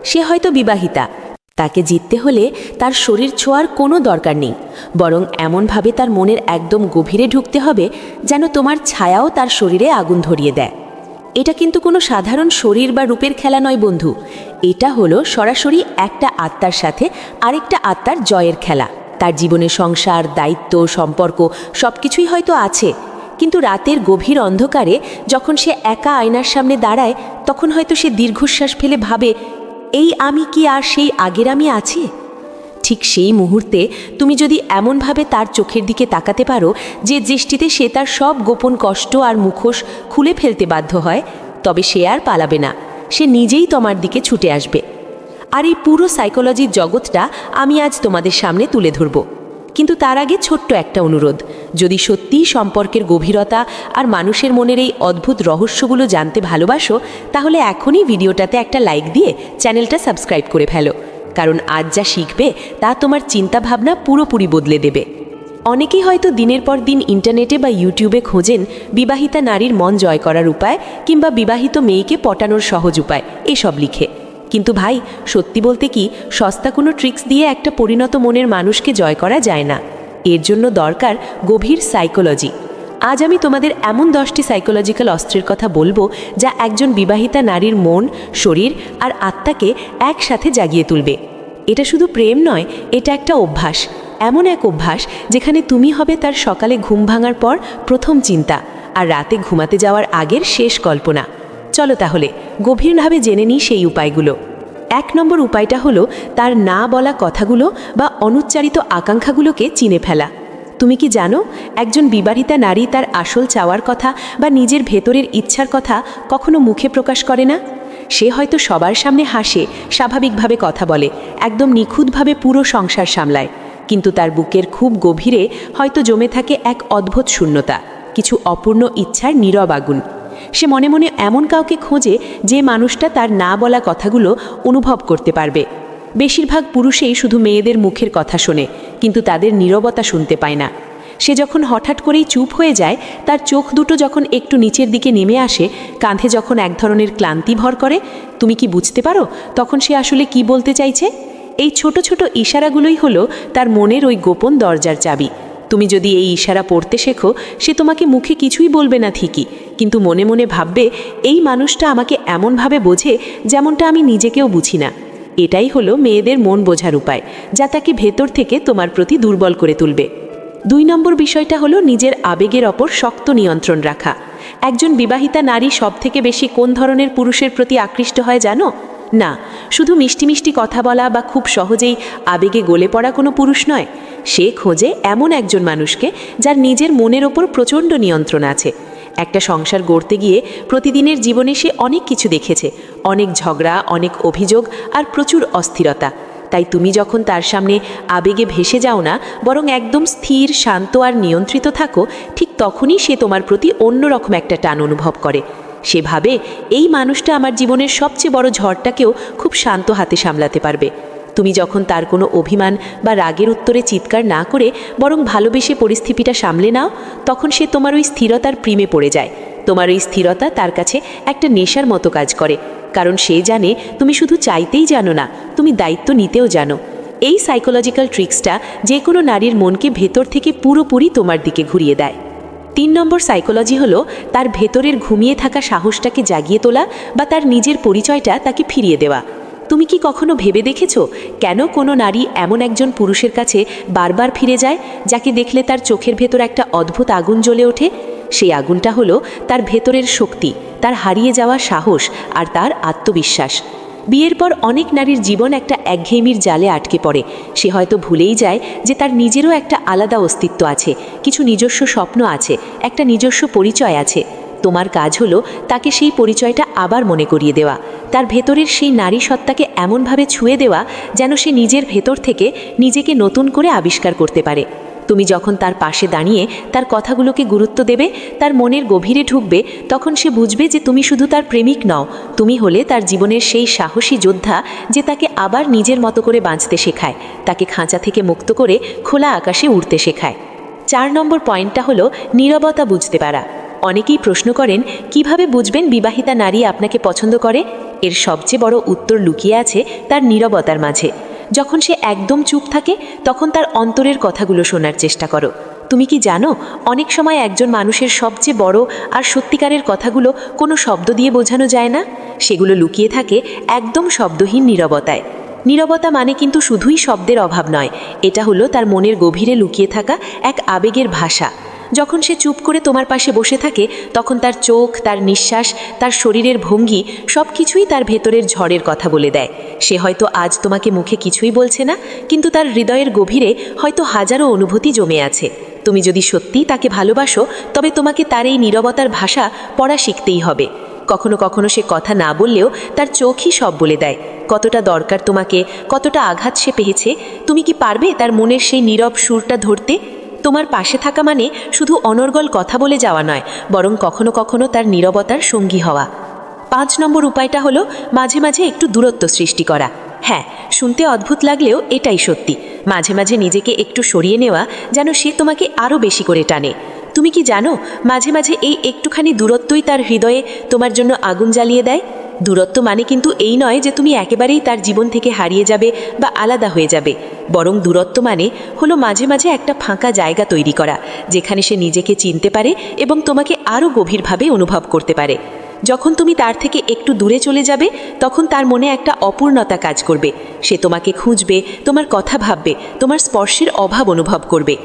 সে হয়তো বিবাহিতা, তাকে জিততে হলে তার শরীর ছোঁয়ার কোনো দরকার নেই, বরং এমনভাবে তার মনের একদম গভীরে ঢুকতে হবে যেন তোমার ছায়াও তার শরীরে আগুন ধরিয়ে দেয়। এটা কিন্তু কোনো সাধারণ শরীর বা রূপের খেলা নয় বন্ধু, এটা হলো সরাসরি একটা আত্মার সাথে আরেকটা আত্মার জয়ের খেলা। তার জীবনে সংসার, দায়িত্ব, সম্পর্ক সব কিছুই হয়তো আছে, কিন্তু রাতের গভীর অন্ধকারে যখন সে একা আয়নার সামনে দাঁড়ায়, তখন হয়তো সে দীর্ঘশ্বাস ফেলে ভাবে, এই আমি কি আর সেই আগের আমি আছি? ঠিক সেই মুহূর্তে তুমি যদি এমনভাবে তার চোখের দিকে তাকাতে পারো যে দৃষ্টিতে সে তার সব গোপন কষ্ট আর মুখোশ খুলে ফেলতে বাধ্য হয়, তবে সে আর পালাবে না, সে নিজেই তোমার দিকে ছুটে আসবে। আর এই পুরো সাইকোলজির জগৎটা আমি আজ তোমাদের সামনে তুলে ধরব। কিন্তু তার আগে ছোট্ট একটা অনুরোধ, যদি সত্যিই সম্পর্কের গভীরতা আর মানুষের মনের এই অদ্ভুত রহস্যগুলো জানতে ভালোবাসো, তাহলে এখনই ভিডিওটাতে একটা লাইক দিয়ে চ্যানেলটা সাবস্ক্রাইব করে ফেলো, কারণ আজ যা শিখবে তা তোমার চিন্তাভাবনা পুরোপুরি বদলে দেবে। অনেকেই হয়তো দিনের পর দিন ইন্টারনেটে বা ইউটিউবে খোঁজেন বিবাহিতা নারীর মন জয় করার উপায় কিংবা বিবাহিত মেয়েকে পটানোর সহজ উপায় এসব লিখে। কিন্তু ভাই, সত্যি বলতে কি, সস্তা কোনো ট্রিক্স দিয়ে একটা পরিণত মনের মানুষকে জয় করা যায় না। এর জন্য দরকার গভীর সাইকোলজি। আজ আমি তোমাদের এমন 10টি সাইকোলজিক্যাল অস্ত্রের কথা বলবো যা একজন বিবাহিতা নারীর মন, শরীর আর আত্মাকে একসাথে জাগিয়ে তুলবে। এটা শুধু প্রেম নয়, এটা একটা অভ্যাস, এমন এক অভ্যাস যেখানে তুমি হবে তার সকালে ঘুম ভাঙার পর প্রথম চিন্তা আর রাতে ঘুমাতে যাওয়ার আগের শেষ কল্পনা। চলো তাহলে গভীরভাবে জেনে নিই সেই উপায়গুলো। 1 নম্বর উপায়টা হলো তার না বলা কথাগুলো বা অনুচ্চারিত আকাঙ্ক্ষাগুলোকে চিনে ফেলা। তুমি কি জানো, একজন বিবাহিতা নারী তার আসল চাওয়ার কথা বা নিজের ভেতরের ইচ্ছার কথা কখনো মুখে প্রকাশ করে না। সে হয়তো সবার সামনে হাসে, স্বাভাবিকভাবে কথা বলে, একদম নিখুঁতভাবে পুরো সংসার সামলায়, কিন্তু তার বুকের খুব গভীরে হয়তো জমে থাকে এক অদ্ভুত শূন্যতা, কিছু অপূর্ণ ইচ্ছার নীরব আগুন। সে মনে মনে এমন কাউকে খোঁজে যে মানুষটা তার না বলা কথাগুলো অনুভব করতে পারবে। বেশিরভাগ পুরুষেই শুধু মেয়েদের মুখের কথা শোনে, কিন্তু তাদের নীরবতা শুনতে পায় না। সে যখন হঠাৎ করেই চুপ হয়ে যায়, তার চোখ দুটো যখন একটু নিচের দিকে নেমে আসে, কাঁধে যখন এক ধরনের ক্লান্তি ভর করে, তুমি কি বুঝতে পারো তখন সে আসলে কি বলতে চাইছে? এই ছোট ছোট ইশারাগুলোই হলো তার মনের ওই গোপন দরজার চাবি। তুমি যদি এই ইশারা পড়তে শেখো, সে তোমাকে মুখে কিছুই বলবে না ঠিকই, কিন্তু মনে মনে ভাববে, এই মানুষটা আমাকে এমনভাবে বোঝে যেমনটা আমি নিজেকেও বুঝি না। এটাই হলো মেয়েদের মন বোঝার উপায়, যা তাকে ভেতর থেকে তোমার প্রতি দুর্বল করে তুলবে। 2 নম্বর বিষয়টা হলো নিজের আবেগের ওপর শক্ত নিয়ন্ত্রণ রাখা। একজন বিবাহিতা নারী সবথেকে বেশি কোন ধরনের পুরুষের প্রতি আকৃষ্ট হয় জানো? না, শুধু মিষ্টি মিষ্টি কথা বলা বা খুব সহজেই আবেগে গলে পড়া কোনো পুরুষ নয়। সে খোঁজে এমন একজন মানুষকে যার নিজের মনের ওপর প্রচণ্ড নিয়ন্ত্রণ আছে। একটা সংসার গড়তে গিয়ে প্রতিদিনের জীবনে সে অনেক কিছু দেখেছে, অনেক ঝগড়া, অনেক অভিযোগ আর প্রচুর অস্থিরতা। তাই তুমি যখন তার সামনে আবেগে ভেসে যাও না, বরং একদম স্থির, শান্ত আর নিয়ন্ত্রিত থাকো, ঠিক তখনই সে তোমার প্রতি অন্যরকম একটা টান অনুভব করে। সে ভাবে, এই মানুষটা আমার জীবনের সবচেয়ে বড় ঝড়টাকেও খুব শান্ত হাতে সামলাতে পারবে। তুমি যখন তার কোনো অভিমান বা রাগের উত্তরে চিৎকার না করে বরং ভালোবেসে পরিস্থিতিটা সামলে নাও, তখন সে তোমার ওই স্থিরতার প্রেমে পড়ে যায়। তোমার ওই স্থিরতা তার কাছে একটা নেশার মতো কাজ করে, কারণ সে জানে তুমি শুধু চাইতেই জানো না, তুমি দায়িত্ব নিতেও জানো। এই সাইকোলজিক্যাল ট্রিক্সটা যে কোনো নারীর মনকে ভেতর থেকে পুরোপুরি তোমার দিকে ঘুরিয়ে দেয়। 3 নম্বর সাইকোলজি হলো তার ভেতরের ঘুমিয়ে থাকা সাহসটাকে জাগিয়ে তোলা বা তার নিজের পরিচয়টা তাকে ফিরিয়ে দেওয়া। তুমি কি কখনো ভেবে দেখেছো কেন কোনো নারী এমন একজন পুরুষের কাছে বারবার ফিরে যায়, যাকে দেখলে তার চোখের ভেতর একটা অদ্ভুত আগুন জ্বলে ওঠে? সেই আগুনটা হলো তার ভেতরের শক্তি, তার হারিয়ে যাওয়া সাহস আর তার আত্মবিশ্বাস। বিয়ের পর অনেক নারীর জীবন একটা একঘেয়েমির জালে আটকে পড়ে। সে হয়তো ভুলেই যায় যে তার নিজেরও একটা আলাদা অস্তিত্ব আছে, কিছু নিজস্ব স্বপ্ন আছে, একটা নিজস্ব পরিচয় আছে। তোমার কাজ হলো তাকে সেই পরিচয়টা আবার মনে করিয়ে দেওয়া, তার ভেতরের সেই নারী সত্তাকে এমনভাবে ছুঁয়ে দেওয়া যেন সে নিজের ভেতর থেকে নিজেকে নতুন করে আবিষ্কার করতে পারে। তুমি যখন তার পাশে দাঁড়িয়ে তার কথাগুলোকে গুরুত্ব দেবে, তার মনের গভীরে ঢুকবে, তখন সে বুঝবে যে তুমি শুধু তার প্রেমিক নও, তুমি হলে তার জীবনের সেই সাহসী যোদ্ধা যে তাকে আবার নিজের মতো করে বাঁচতে শেখায়, তাকে খাঁচা থেকে মুক্ত করে খোলা আকাশে উড়তে শেখায়। 4 নম্বর পয়েন্টটা হলো নীরবতা বুঝতে পারা। অনেকেই প্রশ্ন করেন, কিভাবে বুঝবেন বিবাহিতা নারী আপনাকে পছন্দ করে? এর সবচেয়ে বড় উত্তর লুকিয়ে আছে তার নীরবতার মাঝে। যখন সে একদম চুপ থাকে তখন তার অন্তরের কথাগুলো শোনার চেষ্টা করো। তুমি কি জানো, অনেক সময় একজন মানুষের সবচেয়ে বড় আর সত্যিকারের কথাগুলো কোনো শব্দ দিয়ে বোঝানো যায় না, সেগুলো লুকিয়ে থাকে একদম শব্দহীন নীরবতায়। নীরবতা মানে কিন্তু শুধুই শব্দের অভাব নয়, এটা হলো তার মনের গভীরে লুকিয়ে থাকা এক আবেগের ভাষা। যখন সে চুপ করে তোমার পাশে বসে থাকে তখন তার চোখ, তার নিঃশ্বাস, তার শরীরের ভঙ্গি সব কিছুই তার ভেতরের ঝড়ের কথা বলে দেয়। সে হয়তো আজ তোমাকে মুখে কিছুই বলছে না, কিন্তু তার হৃদয়ের গভীরে হয়তো হাজারো অনুভূতি জমে আছে। তুমি যদি সত্যিই তাকে ভালোবাসো তবে তোমাকে তার এই নীরবতার ভাষা পড়া শিখতেই হবে। কখনো কখনো সে কথা না বললেও তার চোখই সব বলে দেয়। কতটা দরকার তোমাকে, কতটা আঘাত সে পেয়েছে, তুমি কি পারবে তার মনের সেই নীরব সুরটা ধরতে? তোমার পাশে থাকা মানে শুধু অনর্গল কথা বলে যাওয়া নয়, বরং কখনো কখনো তার নীরবতার সঙ্গী হওয়া। 5 নম্বর উপায়টা হলো মাঝে মাঝে একটু দূরত্ব সৃষ্টি করা। হ্যাঁ, শুনতে অদ্ভুত লাগলেও এটাই সত্যি। মাঝে মাঝে নিজেকে একটু সরিয়ে নেওয়া যেন সে তোমাকে আরও বেশি করে টানে। তুমি কি জানো, মাঝে মাঝে এই একটুখানি দূরত্বই তার হৃদয়ে তোমার জন্য আগুন জ্বালিয়ে দেয়। দূরত্ব মানে কিন্তু এই নয় যে তুমি একেবারেই তার জীবন থেকে হারিয়ে যাবে বা আলাদা হয়ে যাবে, বরং দূরত্ব মানে হলো মাঝে মাঝে একটা ফাঁকা জায়গা তৈরি করা, যেখানে সে নিজেকে চিনতে পারে এবং তোমাকে আরও গভীরভাবে অনুভব করতে পারে। যখন তুমি তার থেকে একটু দূরে চলে যাবে তখন তার মনে একটা অপূর্ণতা কাজ করবে। সে তোমাকে খুঁজবে, তোমার কথা ভাববে, তোমার স্পর্শের অভাব অনুভব করবে।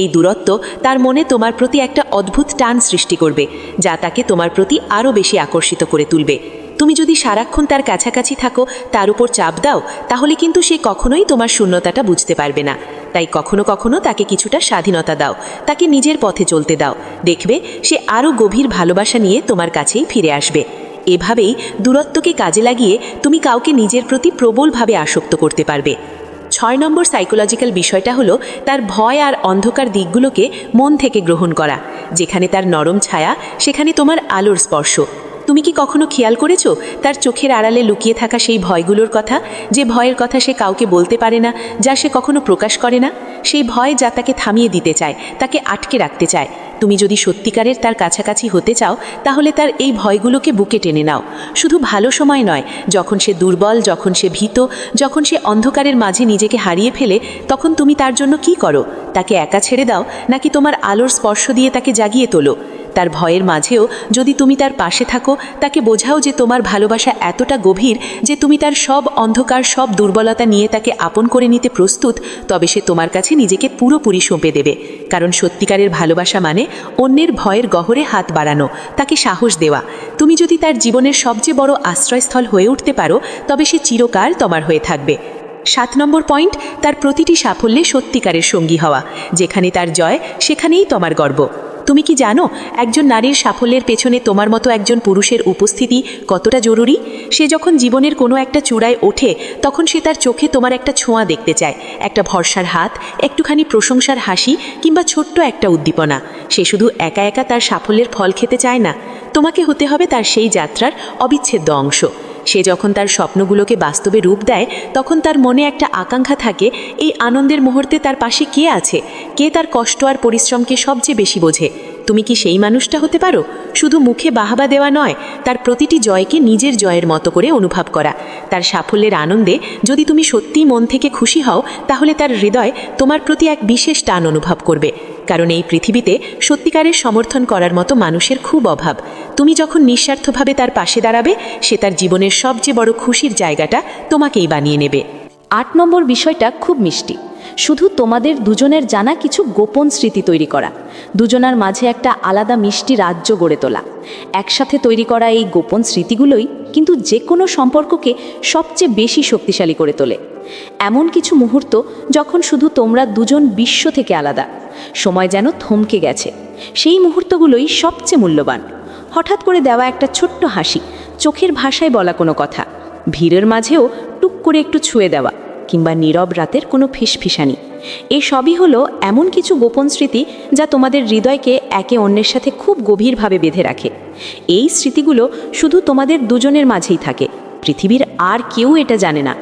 এই দূরত্ব তার মনে তোমার প্রতি একটা অদ্ভুত টান সৃষ্টি করবে, যা তাকে তোমার প্রতি আরও বেশি আকর্ষিত করে তুলবে। তুমি যদি সারাক্ষণ তার কাছাকাছি থাকো, তার উপর চাপ দাও, তাহলে কিন্তু সে কখনোই তোমার শূন্যতাটা বুঝতে পারবে না। তাই কখনো কখনো তাকে কিছুটা স্বাধীনতা দাও, তাকে নিজের পথে চলতে দাও। দেখবে সে আরও গভীর ভালোবাসা নিয়ে তোমার কাছেই ফিরে আসবে। এভাবেই দূরত্বকে কাজে লাগিয়ে তুমি কাউকে নিজের প্রতি প্রবলভাবে আসক্ত করতে পারবে। 6 নম্বর সাইকোলজিক্যাল বিষয়টা হলো তার ভয় আর অন্ধকার দিকগুলোকে মন থেকে গ্রহণ করা। যেখানে তার নরম ছায়া, সেখানে তোমার আলোর স্পর্শ। তুমি কি কখনো খেয়াল করেছো তার চোখের আড়ালে লুকিয়ে থাকা সেই ভয়গুলোর কথা, যে ভয়ের কথা সে কাউকে বলতে পারে না, যা সে কখনো প্রকাশ করে না? সেই ভয় যা তাকে থামিয়ে দিতে চায়, তাকে আটকে রাখতে চায়। তুমি যদি সত্যিকারের তার কাছাকাছি হতে চাও তাহলে তার এই ভয়গুলোকে বুকে টেনে নাও। শুধু ভালো সময় নয়, যখন সে দুর্বল, যখন সে ভীত, যখন সে অন্ধকারের মাঝে নিজেকে হারিয়ে ফেলে, তখন তুমি তার জন্য কি করো? তাকে একা ছেড়ে দাও, নাকি তোমার আলোর স্পর্শ দিয়ে তাকে জাগিয়ে তোলো? তার ভয়ের মাঝেও যদি তুমি তার পাশে থাকো, তাকে বোঝাও যে তোমার ভালোবাসা এতটা গভীর যে তুমি তার সব অন্ধকার, সব দুর্বলতা নিয়ে তাকে আপন করে নিতে প্রস্তুত, তবে সে তোমার কাছে নিজেকে পুরোপুরি সঁপে দেবে। কারণ সত্যিকারের ভালোবাসা মানে অন্যের ভয়ের গহরে হাত বাড়ানো, তাকে সাহস দেওয়া। তুমি যদি তার জীবনের সবচেয়ে বড় আশ্রয়স্থল হয়ে উঠতে পারো, তবে সে চিরকাল তোমার হয়ে থাকবে। 7 নম্বর পয়েন্ট, তার প্রতিটি সাফল্যে সত্যিকারের সঙ্গী হওয়া। যেখানে তার জয়, সেখানেই তোমার গর্ব। তুমি কি জানো, একজন নারীর সাফল্যের পেছনে তোমার মতো একজন পুরুষের উপস্থিতি কতটা জরুরি? সে যখন জীবনের কোনো একটা চূড়ায় ওঠে, তখন সে তার চোখে তোমার একটা ছোঁয়া দেখতে চায়, একটা ভরসার হাত, একটুখানি প্রশংসার হাসি, কিংবা ছোট্ট একটা উদ্দীপনা। সে শুধু একা একা তার সাফল্যের ফল খেতে চায় না, তোমাকে হতে হবে তার সেই যাত্রার অবিচ্ছেদ্য অংশ। সে যখন তার স্বপ্নগুলোকে বাস্তবে রূপ দেয়, তখন তার মনে একটা আকাঙ্ক্ষা থাকে, এই আনন্দের মুহূর্তে তার পাশে কে আছে, কে তার কষ্ট আর পরিশ্রমকে সবচেয়ে বেশি বোঝে। তুমি কি সেই মানুষটা হতে পারো? শুধু মুখে বাহবা দেওয়া নয়, তার প্রতিটি জয়কে নিজের জয়ের মতো করে অনুভব করা। তার সাফল্যের আনন্দে যদি তুমি সত্যিই মন থেকে খুশি হও, তাহলে তার হৃদয় তোমার প্রতি এক বিশেষ টান অনুভব করবে। কারণ এই পৃথিবীতে সত্যিকারের সমর্থন করার মতো মানুষের খুব অভাব। তুমি যখন নিঃস্বার্থভাবে তার পাশে দাঁড়াবে, সে তার জীবনের সবচেয়ে বড় খুশির জায়গাটা তোমাকেই বানিয়ে নেবে। 8 নম্বর বিষয়টা খুব মিষ্টি। শুধু তোমাদের দুজনের জানা কিছু গোপন স্মৃতি তৈরি করা, দুজনার মাঝে একটা আলাদা মিষ্টি রাজ্য গড়ে তোলা। একসাথে তৈরি করা এই গোপন স্মৃতিগুলোই কিন্তু যে কোনো সম্পর্ককে সবচেয়ে বেশি শক্তিশালী করে তোলে। এমন কিছু মুহূর্ত যখন শুধু তোমরা দুজন বিশ্ব থেকে আলাদা, সময় যেন থমকে গেছে, সেই মুহূর্তগুলোই সবচেয়ে মূল্যবান। হঠাৎ করে দেওয়া একটা ছোট্ট হাসি, চোখের ভাষায় বলা কোনো কথা, ভিড়ের মাঝেও টুক করে একটু ছুঁয়ে দেওয়া, কিংবা নীরব রাতের কোনো ফিসফিসানি, এই সবই হলো এমন কিছু গোপন স্মৃতি যা তোমাদের হৃদয়কে একে অন্যের সাথে খুব গভীরভাবে বেঁধে রাখে। এই স্মৃতিগুলো শুধু তোমাদের দুজনের মাঝেই থাকে, পৃথিবীর আর কেউ এটা জানে না।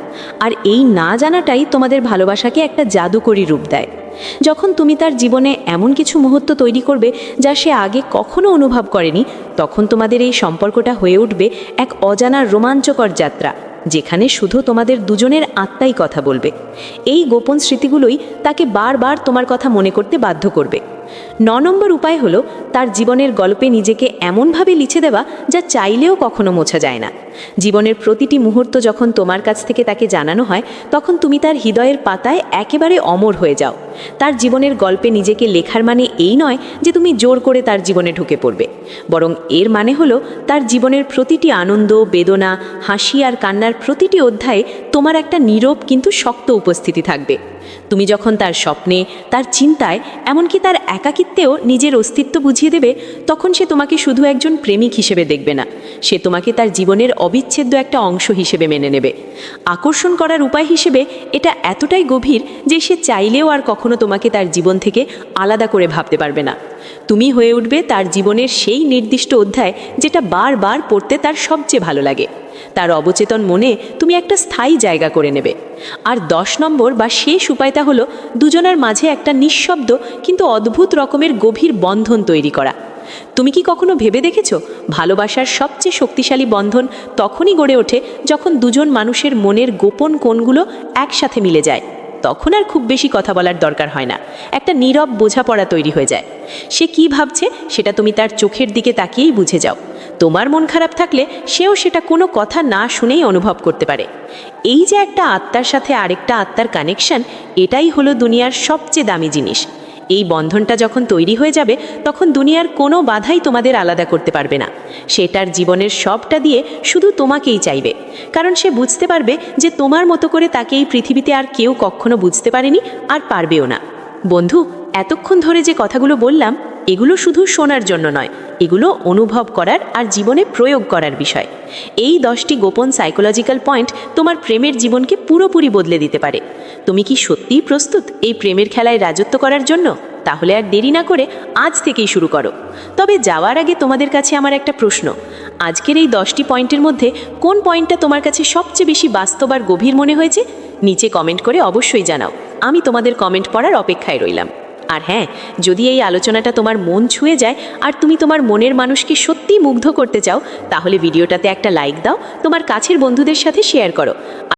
আর এই না জানাটাই তোমাদের ভালোবাসাকে একটা জাদুকরী রূপ দেয়। যখন তুমি তার জীবনে এমন কিছু মুহূর্ত তৈরি করবে যা সে আগে কখনো অনুভব করেনি, তখন তোমাদের এই সম্পর্কটা হয়ে উঠবে এক অজানা রোমাঞ্চকর যাত্রা, যেখানে শুধু তোমাদের দুজনের আত্মাই কথা বলবে। এই গোপন স্মৃতিগুলোই তাকে বারবার তোমার কথা মনে করতে বাধ্য করবে। 9 নম্বর উপায় হলো তার জীবনের গল্পে নিজেকে এমনভাবে লিখে দেওয়া যা চাইলেও কখনো মোছা যায় না। জীবনের প্রতিটি মুহূর্ত যখন তোমার কাছ থেকে তাকে জানানো হয়, তখন তুমি তার হৃদয়ের পাতায় একেবারে অমর হয়ে যাও। তার জীবনের গল্পে নিজেকে লেখার মানে এই নয় যে তুমি জোর করে তার জীবনে ঢুকে পড়বে, বরং এর মানে হলো তার জীবনের প্রতিটি আনন্দ, বেদনা, হাসি আর কান্নার প্রতিটি অধ্যায়ে তোমার একটা নীরব কিন্তু শক্ত উপস্থিতি থাকবে। তুমি যখন তার স্বপ্নে, তার চিন্তায়, এমনকি তার একাকিত্বেও নিজের অস্তিত্ব বুঝিয়ে দেবে, তখন সে তোমাকে শুধু একজন প্রেমিক হিসেবে দেখবে না, সে তোমাকে তার জীবনের অবিচ্ছেদ্য একটা অংশ হিসেবে মেনে নেবে। আকর্ষণ করার উপায় হিসেবে এটা এতটাই গভীর যে সে চাইলেও আর কখনো তোমাকে তার জীবন থেকে আলাদা করে ভাবতে পারবে না। তুমি হয়ে উঠবে তার জীবনের সেই নির্দিষ্ট অধ্যায় যেটা বারবার পড়তে তার সবচেয়ে ভালো লাগে। তার অবচেতন মনে তুমি একটা স্থায়ী জায়গা করে নেবে। আর 10 নম্বর বা শেষ উপায়টা হলো দুজনের মাঝে একটা নিঃশব্দ কিন্তু অদ্ভুত রকমের গভীর বন্ধন তৈরি করা। তুমি কি কখনো ভেবে দেখেছো, ভালোবাসার সবচেয়ে শক্তিশালী বন্ধন তখনই গড়ে ওঠে যখন দুজন মানুষের মনের গোপন কোণগুলো একসাথে মিলে যায়। তখন আর খুব বেশি কথা বলার দরকার হয় না, একটা নীরব বোঝাপড়া তৈরি হয়ে যায়। সে কি ভাবছে সেটা তুমি তার চোখের দিকে তাকিয়েই বুঝে যাও। তোমার মন খারাপ থাকলে সেও সেটা কোনো কথা না শুনেই অনুভব করতে পারে। এই যে একটা আত্মার সাথে আরেকটা আত্মার কানেকশন, এটাই হলো দুনিয়ার সবচেয়ে দামি জিনিস। এই বন্ধনটা যখন তৈরি হয়ে যাবে, তখন দুনিয়ার কোনো বাধাই তোমাদের আলাদা করতে পারবে না। সে তার জীবনের সবটা দিয়ে শুধু তোমাকেই চাইবে, কারণ সে বুঝতে পারবে যে তোমার মতো করে তাকে এই পৃথিবীতে আর কেউ কখনো বুঝতে পারেনি আর পারবেও না। বন্ধু, এতক্ষণ ধরে যে কথাগুলো বললাম, এগুলো শুধু শোনার জন্য নয়, এগুলো অনুভব করার আর জীবনে প্রয়োগ করার বিষয়। এই 10টি গোপন সাইকোলজিক্যাল পয়েন্ট তোমার প্রেমের জীবনকে পুরোপুরি বদলে দিতে পারে। তুমি কি সত্যিই প্রস্তুত এই প্রেমের খেলায় রাজত্ব করার জন্য? তাহলে আর দেরি না করে আজ থেকেই শুরু করো। তবে যাওয়ার আগে তোমাদের কাছে আমার একটা প্রশ্ন, আজকের এই 10টি পয়েন্টের মধ্যে কোন পয়েন্টটা তোমার কাছে সবচেয়ে বেশি বাস্তব আর গভীর মনে হয়েছে? নিচে কমেন্ট করে অবশ্যই জানাও, আমি তোমাদের কমেন্ট পড়ার অপেক্ষায় রইলাম। আর হ্যাঁ, যদি এই আলোচনাটা তোমার মন ছুঁয়ে যায় আর তুমি তোমার মনের মানুষকে সত্যিই মুগ্ধ করতে চাও, তাহলে ভিডিওটাতে একটা লাইক দাও, তোমার কাছের বন্ধুদের সাথে শেয়ার করো।